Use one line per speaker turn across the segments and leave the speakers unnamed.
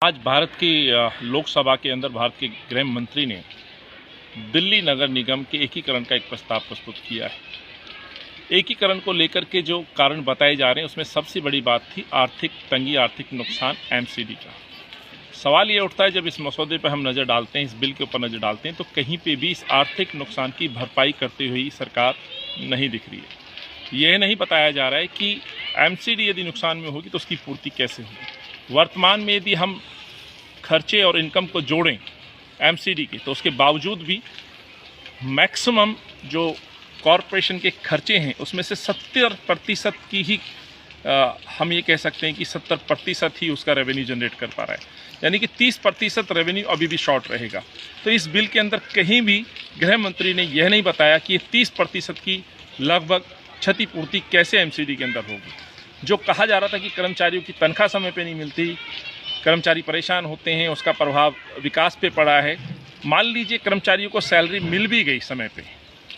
आज भारत की लोकसभा के अंदर भारत के गृह मंत्री ने दिल्ली नगर निगम के एकीकरण का एक प्रस्ताव प्रस्तुत किया है। एकीकरण को लेकर के जो कारण बताए जा रहे हैं उसमें सबसे बड़ी बात थी आर्थिक तंगी, आर्थिक नुकसान, एमसीडी का। सवाल ये उठता है जब इस मसौदे पर हम नज़र डालते हैं, इस बिल के ऊपर नज़र डालते हैं, तो कहीं पे भी इस आर्थिक नुकसान की भरपाई करते हुए सरकार नहीं दिख रही है। यह नहीं बताया जा रहा है कि एमसीडी यदि नुकसान में होगी तो उसकी पूर्ति कैसे होगी। वर्तमान में यदि हम खर्चे और इनकम को जोड़ें एमसीडी के, तो उसके बावजूद भी मैक्सिमम जो कॉरपोरेशन के खर्चे हैं उसमें से 70% की ही हम ये कह सकते हैं कि 70% ही उसका रेवेन्यू जनरेट कर पा रहा है, यानी कि 30% रेवेन्यू अभी भी शॉर्ट रहेगा। तो इस बिल के अंदर कहीं भी गृह मंत्री ने यह नहीं बताया कि 30% की लगभग क्षतिपूर्ति कैसे एमसीडी के अंदर होगी। जो कहा जा रहा था कि कर्मचारियों की तनख्वाह समय पे नहीं मिलती, कर्मचारी परेशान होते हैं, उसका प्रभाव विकास पे पड़ा है। मान लीजिए कर्मचारियों को सैलरी मिल भी गई समय पे,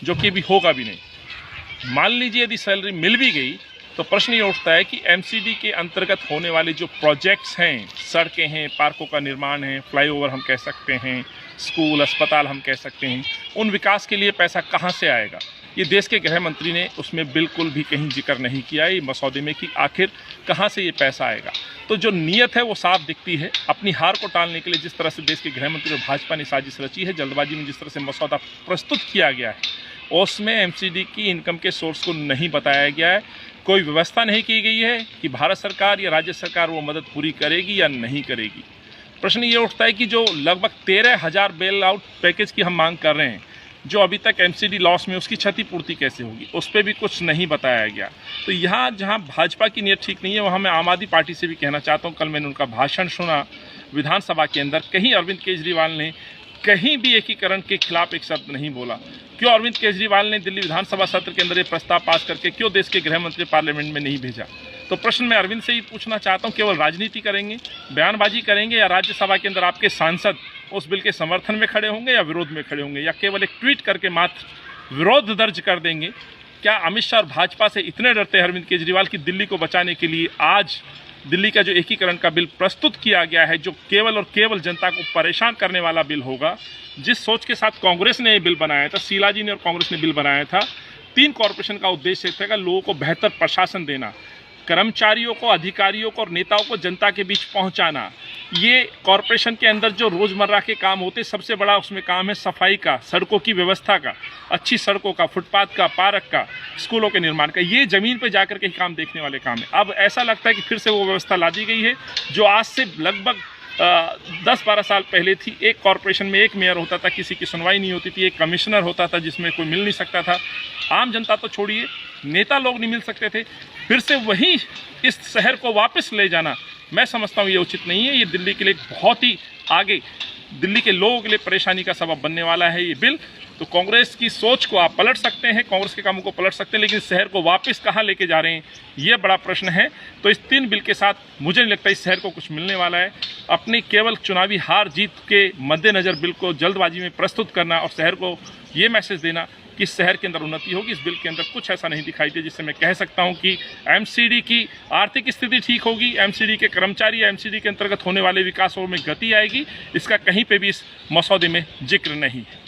जो कि अभी होगा भी नहीं। मान लीजिए यदि सैलरी मिल भी गई तो प्रश्न ये उठता है कि एमसीडी के अंतर्गत होने वाले जो प्रोजेक्ट्स हैं, सड़कें हैं, पार्कों का निर्माण है, फ्लाईओवर हम कह सकते हैं, स्कूल, अस्पताल हम कह सकते हैं, उन विकास के लिए पैसा कहाँ से आएगा। ये देश के गृह मंत्री ने उसमें बिल्कुल भी कहीं जिक्र नहीं किया है मसौदे में कि आखिर कहाँ से ये पैसा आएगा। तो जो नीयत है वो साफ दिखती है। अपनी हार को टालने के लिए जिस तरह से देश के गृह मंत्री और भाजपा ने साजिश रची है, जल्दबाजी में जिस तरह से मसौदा प्रस्तुत किया गया है उसमें एमसीडी की इनकम के सोर्स को नहीं बताया गया है। कोई व्यवस्था नहीं की गई है कि भारत सरकार या राज्य सरकार वो मदद पूरी करेगी या नहीं करेगी। प्रश्न ये उठता है कि जो लगभग 13,000 बेल आउट पैकेज की हम मांग कर रहे हैं, जो अभी तक एमसीडी लॉस में, उसकी क्षतिपूर्ति कैसे होगी, उस पर भी कुछ नहीं बताया गया। तो यहाँ जहाँ भाजपा की नीयत ठीक नहीं है, वहाँ मैं आम आदमी पार्टी से भी कहना चाहता हूँ। कल मैंने उनका भाषण सुना विधानसभा के अंदर, कहीं अरविंद केजरीवाल ने कहीं भी एकीकरण के खिलाफ एक शब्द नहीं बोला। क्यों अरविंद केजरीवाल ने दिल्ली विधानसभा सत्र के अंदर ये प्रस्ताव पास करके क्यों देश के गृह मंत्री पार्लियामेंट में नहीं भेजा? तो प्रश्न मैं अरविंद से ही पूछना चाहता हूँ, केवल राजनीति करेंगे, बयानबाजी करेंगे, या राज्यसभा के अंदर आपके सांसद उस बिल के समर्थन में खड़े होंगे या विरोध में खड़े होंगे, या केवल एक ट्वीट करके मात्र विरोध दर्ज कर देंगे? क्या अमित शाह और भाजपा से इतने डरते हैं अरविंद केजरीवाल की दिल्ली को बचाने के लिए आज दिल्ली का जो एकीकरण का बिल प्रस्तुत किया गया है, जो केवल और केवल जनता को परेशान करने वाला बिल होगा? जिस सोच के साथ कांग्रेस ने ये बिल बनाया था, शीला जी ने और कांग्रेस ने बिल बनाया था, 3 कॉरपोरेशन का उद्देश्य था लोगों को बेहतर प्रशासन देना, कर्मचारियों को, अधिकारियों को और नेताओं को जनता के बीच पहुंचाना। ये कॉरपोरेशन के अंदर जो रोज़मर्रा के काम होते, सबसे बड़ा उसमें काम है सफाई का, सड़कों की व्यवस्था का, अच्छी सड़कों का, फुटपाथ का, पार्क का, स्कूलों के निर्माण का। ये ज़मीन पे जाकर के ही काम देखने वाले काम है। अब ऐसा लगता है कि फिर से वो व्यवस्था ला दी गई है जो आज से लगभग 10-12 साल पहले थी। एक कॉरपोरेशन में एक मेयर होता था, किसी की सुनवाई नहीं होती थी, एक कमिश्नर होता था जिसमें कोई मिल नहीं सकता था। आम जनता तो छोड़िए, नेता लोग नहीं मिल सकते थे। फिर से वही इस शहर को वापस ले जाना, मैं समझता हूँ ये उचित नहीं है। ये दिल्ली के लिए बहुत ही आगे, दिल्ली के लोगों के लिए परेशानी का सबब बनने वाला है ये बिल। तो कांग्रेस की सोच को आप पलट सकते हैं, कांग्रेस के कामों को पलट सकते हैं, लेकिन शहर को वापस कहाँ लेके जा रहे हैं, ये बड़ा प्रश्न है। तो इस 3 बिल के साथ मुझे नहीं लगता इस शहर को कुछ मिलने वाला है। अपनी केवल चुनावी हार जीत के मद्देनज़र बिल को जल्दबाजी में प्रस्तुत करना और शहर को ये मैसेज देना कि शहर के अंदर उन्नति होगी, इस बिल के अंदर कुछ ऐसा नहीं दिखाई दे जिससे मैं कह सकता हूं कि एमसीडी की आर्थिक स्थिति ठीक होगी, एमसीडी के कर्मचारी या एमसीडी के अंतर्गत होने वाले विकासों में गति आएगी। इसका कहीं पे भी इस मसौदे में जिक्र नहीं है।